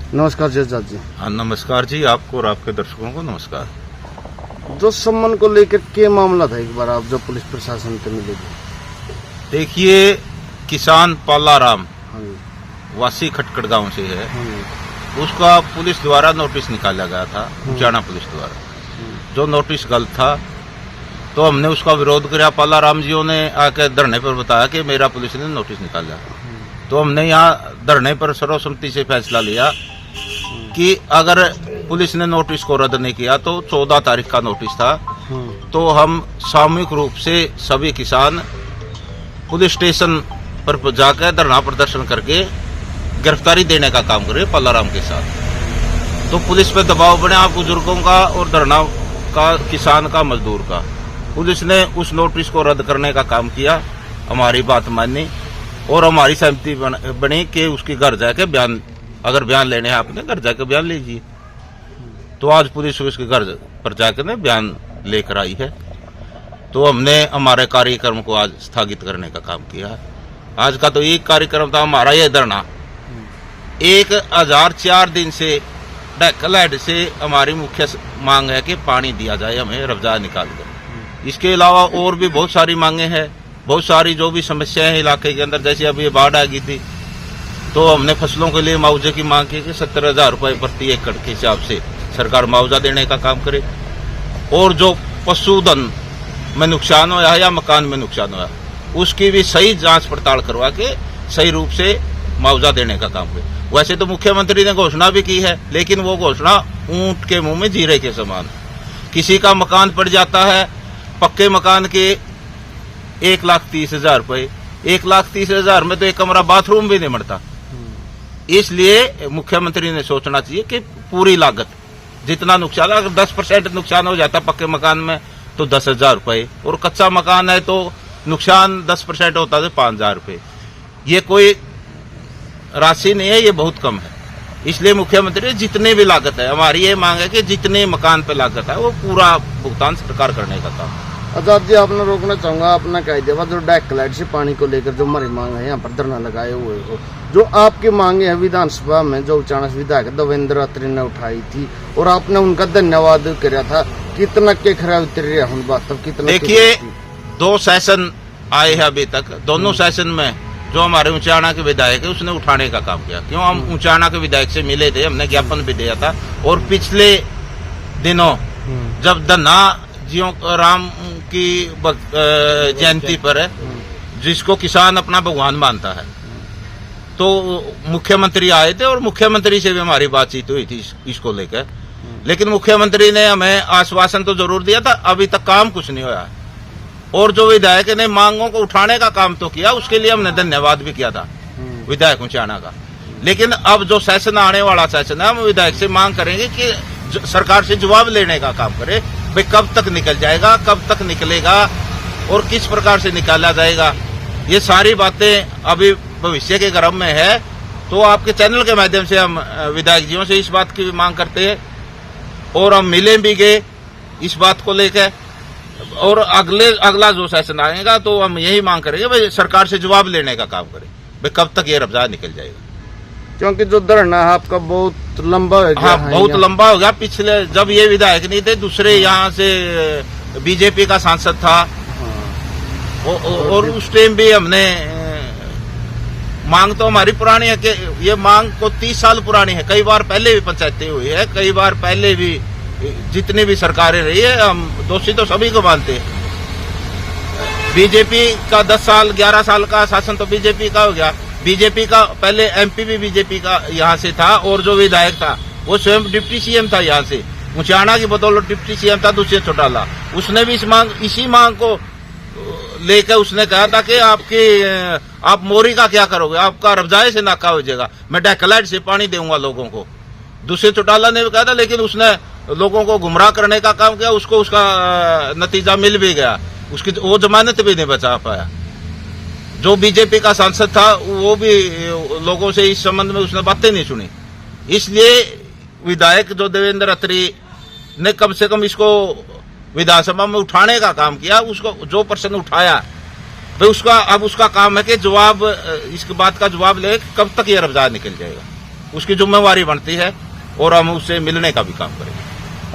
नमस्कार जज्जा जी। हाँ, नमस्कार जी। आपको और आपके दर्शकों को नमस्कार। जो सम्मान को लेकर के मामला था, एक बार आप जो पुलिस प्रशासन से मिले थे। देखिए, किसान पालाराम हाँ जी, वासी खटखट गांव से है। हाँ जी, उसका पुलिस द्वारा नोटिस निकाला गया था, उचाना पुलिस द्वारा। जो नोटिस गलत था, तो हमने उसका विरोध किया। पालाराम जियों ने आके धरने पर बताया कि मेरा पुलिस ने नोटिस निकाला। तो हमने यहाँ धरने पर सर्वसम्मति से फैसला लिया कि अगर पुलिस ने नोटिस को रद्द नहीं किया तो 14 तारीख का नोटिस था, तो हम सामूहिक रूप से सभी किसान पुलिस स्टेशन पर जाकर धरना प्रदर्शन करके गिरफ्तारी देने का काम करें पालाराम के साथ। तो पुलिस पे दबाव बना बुजुर्गों का और धरना का, किसान का, मजदूर का। पुलिस ने उस नोटिस को रद्द करने का काम किया, हमारी बात मानी और हमारी सहमति बनी कि उसके घर जाके बयान, अगर बयान लेने हैं आपने, घर जाके बयान लीजिए। तो आज पुलिस उसके घर पर जाकर ने बयान लेकर आई है। तो हमने हमारे कार्यक्रम को आज स्थगित करने का काम किया। आज का तो एक कार्यक्रम था हमारा, ये धरना 1004 दिन से डेकलैड से हमारी मुख्य मांग है कि पानी दिया जाए हमें रफ्जा निकाल कर। इसके अलावा और भी बहुत सारी मांगे हैं, बहुत सारी जो भी समस्याएं हैं इलाके के अंदर। जैसे अभी बाढ़ आ गई थी तो हमने फसलों के लिए मुआवजे की मांग की कि 70,000 रुपये प्रति एकड़ के हिसाब से सरकार मुआवजा देने का काम करे। और जो पशुधन में नुकसान हुआ या मकान में नुकसान हुआ, उसकी भी सही जांच पड़ताल करवा के सही रूप से मुआवजा देने का काम करे। वैसे तो मुख्यमंत्री ने घोषणा भी की है, लेकिन वो घोषणा ऊंट के मुंह में जीरे के समान। किसी का मकान पड़ जाता है, पक्के मकान के 1,30,000 रुपये, 1,30,000 में तो एक कमरा बाथरूम भी नहीं मिलता। इसलिए मुख्यमंत्री ने सोचना चाहिए कि पूरी लागत जितना नुकसान, अगर 10% नुकसान हो जाता पक्के मकान में तो 10,000 रुपये, और कच्चा मकान है तो नुकसान 10% होता तो 5,000 रुपये। ये कोई राशि नहीं है, ये बहुत कम है। इसलिए मुख्यमंत्री जितने भी लागत है, हमारी ये मांग है कि जितने मकान पे लागत है वो पूरा भुगतान सरकार करने का काम। आजाद जी, आपने रोकना चाहूंगा, अपना कह दिया जो डेकलैड से पानी को लेकर जो हमारी मांग है, यहाँ पर धरना लगाए हुए हो, जो आपकी मांगे है विधानसभा में जो उचाना विधायक देवेंद्र अत्री ने उठाई थी और आपने उनका धन्यवाद किया था, कितना के खरा उतर रहा हूँ बात तब कितना। देखिए, 2 सेशन आए हैं अभी तक, दोनों सेशन में जो हमारे उचाना के विधायक है उसने उठाने का काम किया। क्यों, हम उचाना के विधायक से मिले थे, हमने ज्ञापन भी दिया था। और पिछले दिनों जब धन्ना जियों राम की जयंती पर है, जिसको किसान अपना भगवान मानता है, तो मुख्यमंत्री आए थे और मुख्यमंत्री से भी हमारी बातचीत हुई थी इसको लेकर। लेकिन मुख्यमंत्री ने हमें आश्वासन तो जरूर दिया था, अभी तक काम कुछ नहीं हुआ। और जो विधायक ने मांगों को उठाने का काम तो किया, उसके लिए हमने धन्यवाद भी किया था विधायक उचाना का। लेकिन अब जो सेशन आने वाला सेशन है, हम विधायक से मांग करेंगे कि सरकार से जवाब लेने का काम करे। भाई कब तक निकल जाएगा, कब तक निकलेगा और किस प्रकार से निकाला जाएगा, ये सारी बातें अभी भविष्य के क्रम में है। तो आपके चैनल के माध्यम से हम विधायक जियों से इस बात की मांग करते हैं और हम मिले भी गए इस बात को लेकर। और अगला जो सेशन आएगा तो हम यही मांग करेंगे भाई सरकार से जवाब लेने का काम करें, भाई कब तक ये रफ्जा निकल जाएगा। क्योंकि जो धरना है आपका बहुत लंबा हो गया। हाँ, बहुत लंबा हो गया। पिछले जब ये विधायक नहीं थे, दूसरे यहाँ से बीजेपी का सांसद था। और उस टाइम भी हमने मांग तो हमारी पुरानी है कि ये मांग को 30 साल पुरानी है। कई बार पहले भी पंचायतें हुई है, कई बार पहले भी जितनी भी सरकारें रही है, हम दोषी तो सभी को मानते हैं। बीजेपी का 10 साल 11 साल का शासन तो बीजेपी का हो गया। बीजेपी का पहले एमपी भी बीजेपी का यहाँ से था, और जो विधायक था वो स्वयं डिप्टी सीएम था यहाँ से। उचाना की बदौलत डिप्टी सीएम था दुष्यंत चौटाला। उसने भी इसी मांग को लेकर उसने कहा था कि आप मोरी का क्या करोगे, आपका रफ्जाए से नाका हो जाएगा, मैं डेकलैड से पानी दूंगा लोगों को। दुष्यंत चौटाला ने भी कहा था, लेकिन उसने लोगों को गुमराह करने का काम किया। उसको उसका नतीजा मिल भी गया, उसकी वो जमानत भी नहीं बचा पाया। जो बीजेपी का सांसद था वो भी लोगों से इस संबंध में उसने बातें नहीं सुनी। इसलिए विधायक जो देवेंद्र अत्री ने कम से कम इसको विधानसभा में उठाने का काम किया। उसको जो प्रश्न उठाया भाई उसका अब उसका काम है कि जवाब, इसके बात का जवाब ले कब तक ये रफ्जा निकल जाएगा। उसकी जिम्मेवारी बनती है और हम उससे मिलने का भी काम करेंगे।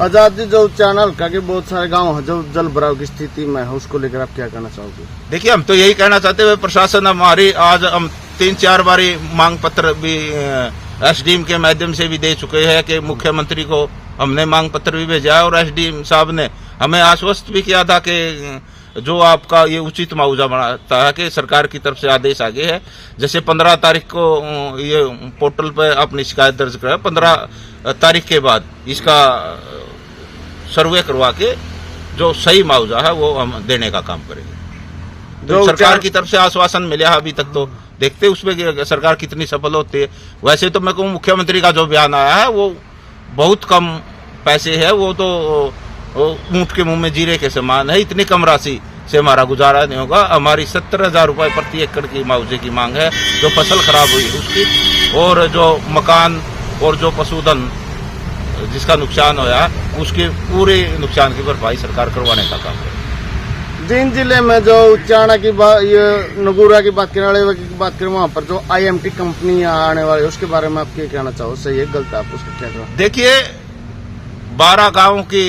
आजादी जो चाणा हल्का के बहुत सारे गांव है जो जल भराव की स्थिति में है, उसको लेकर आप क्या कहना चाहोगे? देखिए, हम तो यही कहना चाहते हुए प्रशासन हमारी आज हम 3-4 बारी मांग पत्र भी एसडीएम के माध्यम से भी दे चुके हैं कि मुख्यमंत्री को हमने मांग पत्र भी भेजा है और एसडीएम साहब ने हमें आश्वस्त भी किया था कि जो आपका ये उचित मुआवजा बनाता है कि सरकार की तरफ से आदेश आ गए है। जैसे 15 तारीख को ये पोर्टल पर अपनी शिकायत दर्ज करा, 15 तारीख के बाद इसका सर्वे करवा के जो सही मुआवजा है वो हम देने का काम करेंगे। तो सरकार की तरफ से आश्वासन मिला है अभी तक, तो देखते उसमें सरकार कितनी सफल होती है। वैसे तो मैं कहूँ मुख्यमंत्री का जो बयान आया है वो बहुत कम पैसे है, वो तो ऊंट के मुंह में जीरे के समान है। इतनी कम राशि से हमारा गुजारा नहीं होगा। हमारी 70,000 रुपए प्रति एकड़ की मुआवजे की मांग है, जो फसल खराब हुई है उसकी, और जो मकान और जो पशुधन जिसका नुकसान होया उसके पूरे नुकसान की भरपाई सरकार करवाने का काम है। जींद जिले में जो चाणा की बात, ये नगूरा की बात करें, अड़ेवा की बात करें, वहाँ पर जो IMT कंपनी आने वाली है उसके बारे में आप क्या कहना चाहो? सही है गलत है, आप उसका क्या कहना? देखिए, 12 गाँव की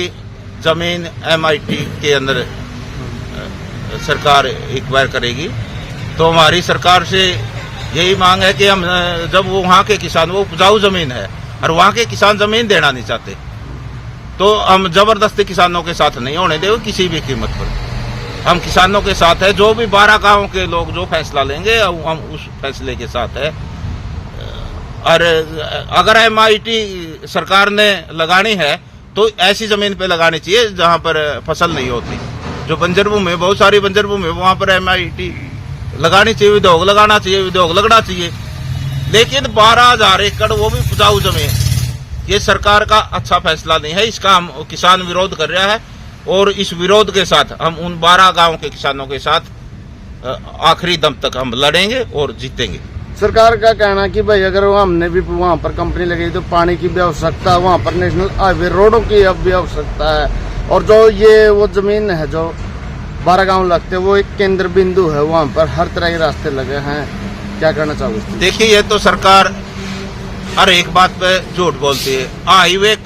जमीन MIT के अंदर सरकार एक्वायर करेगी, तो हमारी सरकार से यही मांग है कि हम जब वो वहाँ के किसान, वो उपजाऊ जमीन है और वहाँ के किसान जमीन देना नहीं चाहते, तो हम जबरदस्ती किसानों के साथ नहीं होने देंगे किसी भी कीमत पर। हम किसानों के साथ है, जो भी 12 गाँव के लोग जो फैसला लेंगे हम उस फैसले के साथ है। और अगर MIT सरकार ने लगानी है तो ऐसी जमीन पे लगानी चाहिए जहां पर फसल नहीं होती। जो बंजर भूमि है, बहुत सारी बंजर भूमि है, वहां पर MIT लगानी चाहिए, उद्योग लगाना चाहिए, उद्योग लगना चाहिए। लेकिन 12,000 एकड़ वो भी उपजाऊ जमीन, ये सरकार का अच्छा फैसला नहीं है। इसका हम किसान विरोध कर रहा है और इस विरोध के साथ हम उन 12 गाँव के किसानों के साथ आखिरी दम तक हम लड़ेंगे और जीतेंगे। सरकार का कहना कि भाई अगर हमने भी वहाँ पर कंपनी लगी तो पानी की भी आवश्यकता है, वहाँ पर नेशनल हाईवे रोडों की अब भी आवश्यकता है, और जो ये वो जमीन है जो 12 गांव लगते हैं वो एक केंद्र बिंदु है, वहाँ पर हर तरह के रास्ते लगे हैं। क्या करना चाहोगे? देखिए, ये तो सरकार हर एक बात पे झूठ बोलती है। हाईवे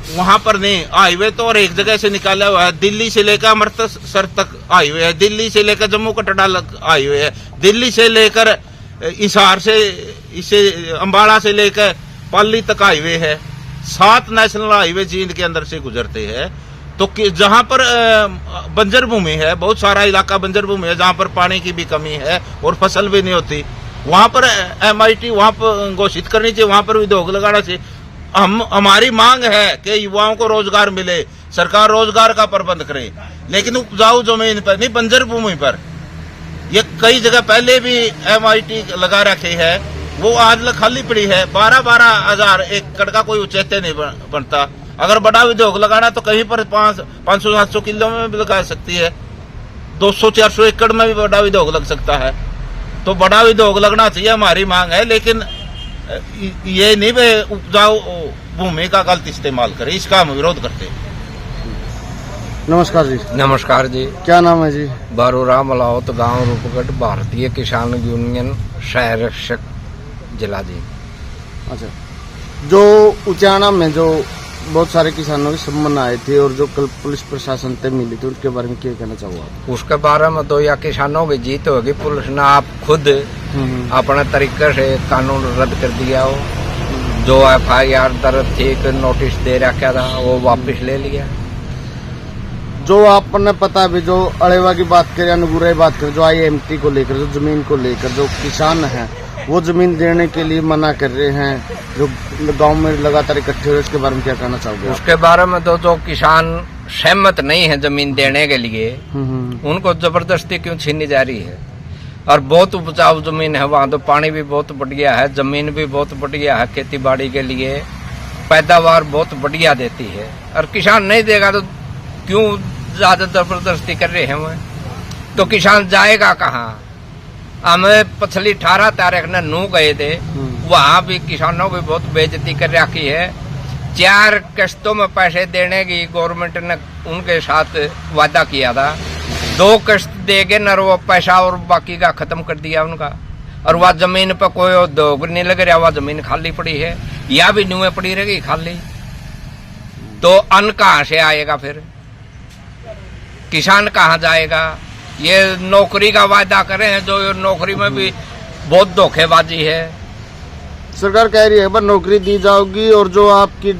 वहाँ पर नहीं, हाईवे तो और एक जगह से निकाला हुआ है। दिल्ली से लेकर अमृतसर तक हाईवे है, दिल्ली से लेकर जम्मू कटरा हाईवे है, दिल्ली से लेकर हिसार से इसे अंबाला से लेकर पाली तक हाईवे है। 7 नेशनल हाईवे जींद के अंदर से गुजरते हैं। तो जहां पर बंजर भूमि है, बहुत सारा इलाका बंजर भूमि है जहां पर पानी की भी कमी है और फसल भी नहीं होती, वहां पर MIT वहां पर घोषित करनी चाहिए, वहां पर उद्योग लगाना चाहिए। हमारी मांग है कि युवाओं को रोजगार मिले, सरकार रोजगार का प्रबंध करे, लेकिन उपजाऊ जमीन पर नहीं, बंजर भूमि पर। ये कई जगह पहले भी MIT लगा रखे है, वो आज खाली पड़ी है। 12,000 एकड़ का कोई उचेते नहीं बनता। अगर बड़ा उद्योग लगाना तो कहीं पर 500-700 किलो में भी लगा सकती है, 200-400 एकड़ में भी बड़ा उद्योग लग सकता है। तो बड़ा उद्योग लगना चाहिए, हमारी मांग है। लेकिन ये नहीं वे उपजाऊ भूमि का गलत इस्तेमाल करे, इसका हम विरोध करते हैं। नमस्कार जी। नमस्कार जी। क्या नाम है जी? बारूराम मलावत, गांव रूपगढ़, भारतीय किसान यूनियन सहरक्षक जिला जी। अच्छा, जो उचाना में जो बहुत सारे किसानों की सम्मान आए थे और जो कल पुलिस प्रशासन से मिली थी, उसके बारे में क्या कहना चाहूँगा? उसके बारे में तो या किसानों की जीत होगी, पुलिस ने आप खुद अपने तरीके से कानून रद्द कर दिया हो। जो FIR दर्ज थी, नोटिस दे रखा था, वो वापस ले लिया। जो आपने पता भी, जो अड़ेवा की बात करें, अनुगुरा की बात करें, जो IMT को लेकर, जो जमीन को लेकर जो किसान हैं वो जमीन देने के लिए मना कर रहे हैं, जो गांव में लगातार इकट्ठे हुए, उसके बारे में क्या कहना चाहोगे? उसके बारे में तो जो किसान सहमत नहीं है जमीन देने के लिए, उनको जबरदस्ती क्यों छीनी जा रही है। और बहुत उपजाऊ जमीन है, वहाँ तो पानी भी बहुत बढ़िया है, जमीन भी बहुत बढ़िया है, खेती बाड़ी के लिए पैदावार बहुत बढ़िया देती है। और किसान नहीं देगा तो क्यों ज्यादा जबरदस्ती कर रहे हैं वो? तो किसान जाएगा कहाँ? हमें पिछली 18 तारीख ने नू गए थे, वहाँ भी किसानों की बहुत बेइज्जती कर रखी है। 4 किस्तों में पैसे देने की गवर्नमेंट ने उनके साथ वादा किया था, 2 किस्त देगे न, वो पैसा और बाकी का खत्म कर दिया उनका। और वह जमीन पर कोई उद्योग नहीं लग रहा, वह जमीन खाली पड़ी है या भी नुए पड़ी रहेगी खाली, तो अन्न कहाँ से आएगा? फिर किसान कहाँ जाएगा? ये नौकरी का वायदा करे हैं, जो नौकरी में भी बहुत धोखेबाजी है। सरकार कह रही है बस नौकरी दी जाओगी और जो आपकी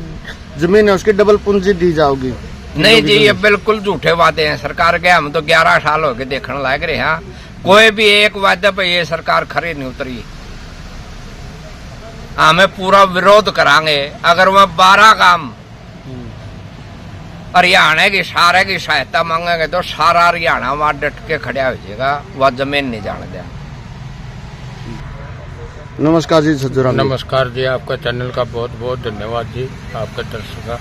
जमीन है उसकी डबल पूंजी दी जाओगी। नहीं जी, ये बिल्कुल झूठे वादे हैं सरकार के। हम तो 11 साल हो गए देखने लायक रहे हैं, कोई भी एक वादे पे ये सरकार खरी नहीं उतरी। हमें पूरा विरोध करांगे अगर वह 12 काम हरियाणा की सारे की सहायता मांगेंगे तो सारा हरियाणा वहां डट के खड़ा हो जाएगा, वह जमीन नहीं जाने दें। नमस्कार जी सज्जूराम जी। नमस्कार जी, आपका चैनल का बहुत बहुत धन्यवाद जी, आपका दर्शक का।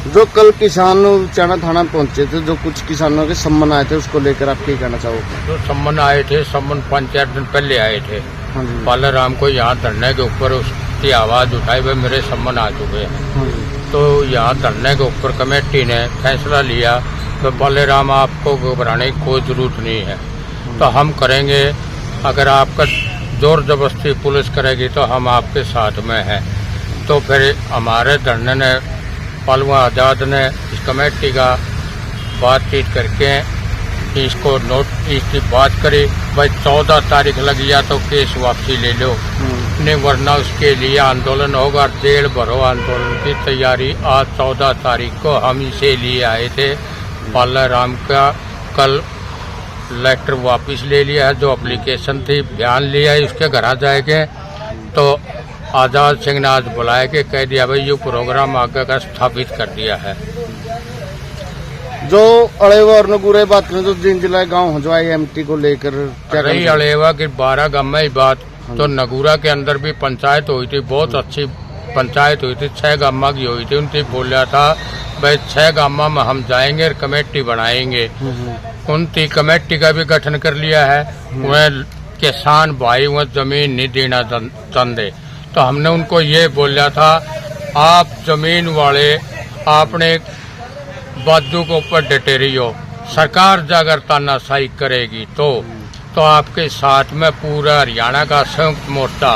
जो कल किसान चाणा थाना पहुंचे थे, जो कुछ किसानों के सम्मन आए थे, उसको लेकर आप क्या कहना चाहोगे? जो सम्मन आए थे, सम्मन 5-4 दिन पहले आए थे। हाँ जी। बालाराम को यहाँ धरने के ऊपर उसकी आवाज उठाई, भाई मेरे सम्मन आ चुके हैं। हाँ जी। तो यहाँ धरने के ऊपर कमेटी ने फैसला लिया तो बालाराम आपको घबराने की कोई जरूरत नहीं है, तो हम करेंगे। अगर आपका जोर जबरदस्ती पुलिस करेगी तो हम आपके साथ में हैं। तो फिर हमारे धरने ने पालवा आजाद ने इस कमेटी का बातचीत करके इसको नोट इसकी बात करी, भाई 14 तारीख लग गया तो केस वापसी ले लो, नहीं वरना उसके लिए आंदोलन होगा। जेल भरो आंदोलन की तैयारी। आज 14 तारीख को हम इसे लिए आए थे। बालाराम का कल लेटर वापस ले लिया है, जो एप्लीकेशन थी बयान लिया है, उसके घर आ जाएंगे। तो आजाद सिंह ने आज बुलाया के कह दिया भाई ये प्रोग्राम आगे का स्थापित कर दिया है। जो अड़ेवा और नगुरे बात करें तो जिन जिला गाँव हो जो IMT को लेकर क्या रही अड़ेवा की 12 गांव में बात, तो नगुरा के अंदर भी पंचायत हुई थी, बहुत अच्छी पंचायत हुई थी, 6 गांव की हुई थी। उनसे बोला था भाई 6 गांव में हम जाएंगे और कमेटी बनाएंगे। उनकी कमेटी का भी गठन कर लिया है। वह किसान भाई वह जमीन नहीं देना चाहते, तो हमने उनको ये बोला था आप जमीन वाले आपने बाजू के ऊपर डटे रही हो, सरकार अगर तानाशाही करेगी तो आपके साथ में पूरा हरियाणा का संयुक्त मोर्चा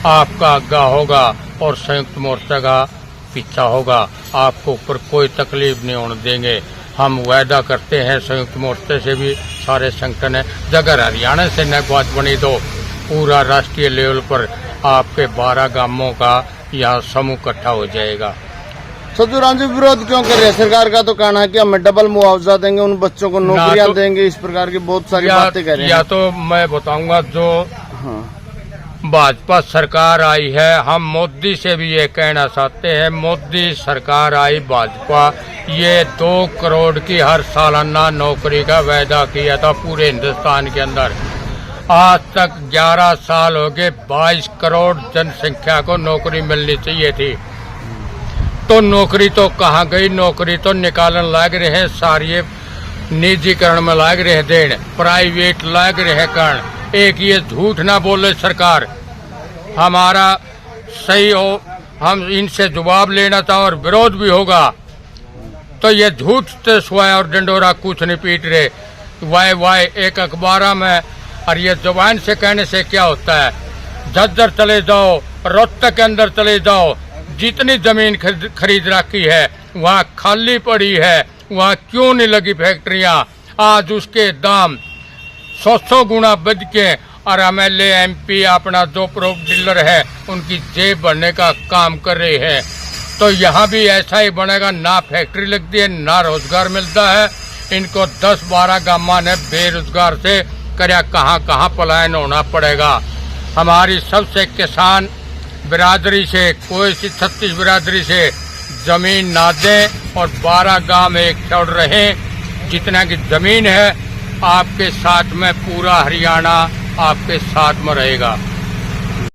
आपका आगा होगा और संयुक्त मोर्चा का पीछा होगा। आपको ऊपर कोई तकलीफ नहीं होने देंगे। हम वायदा करते हैं संयुक्त मोर्चे से भी सारे संगठन है, अगर हरियाणा से न बात बनी तो पूरा राष्ट्रीय लेवल पर आपके 12 गांवों का यहाँ समूह इकट्ठा हो जाएगा। सज्जूराम जी विरोध क्यों कर रहे हैं? सरकार का तो कहना है कि हमें डबल मुआवजा देंगे, उन बच्चों को नौकरियां देंगे, इस प्रकार की बहुत सारी बातें कह रहे हैं। या तो मैं बताऊंगा जो भाजपा सरकार आई है, हम मोदी से भी ये कहना चाहते हैं, मोदी सरकार आई भाजपा, ये 2 करोड़ की हर सालाना नौकरी का वायदा किया था पूरे हिंदुस्तान के अंदर। आज तक 11 साल हो गए, 22 करोड़ जनसंख्या को नौकरी मिलनी चाहिए थी, तो नौकरी तो कहाँ गई? नौकरी तो निकालन लाग रहे, सारे निजीकरण में लाग रहे देन, प्राइवेट लाग रहे करण। एक ये झूठ ना बोले सरकार, हमारा सही हो, हम इनसे जवाब लेना था और विरोध भी होगा। तो ये झूठ से सुहाय और डंडोरा कुछ नहीं पीट रहे, वाय एक अखबार में। और ये जुबान से कहने से क्या होता है? झज्जर चले जाओ, रोहतक के अंदर चले जाओ, जितनी जमीन खरीद रखी है वहाँ खाली पड़ी है, वहाँ क्यों नहीं लगी फैक्ट्रियाँ? आज उसके दाम 100 गुना बढ़ के, और MLA MP अपना जो प्रोप डीलर है उनकी जेब भरने का काम कर रहे हैं। तो यहाँ भी ऐसा ही बनेगा, ना फैक्ट्री लगती है ना रोजगार मिलता है। इनको 10-12 गांव ने बेरोजगार से कर्या कहाँ पलायन होना पड़ेगा। हमारी सबसे किसान बिरादरी से, कोई सी 36 बिरादरी से जमीन ना दें और 12 गांव एक छोड़ रहे। जितना की जमीन है आपके साथ में पूरा हरियाणा आपके साथ में रहेगा।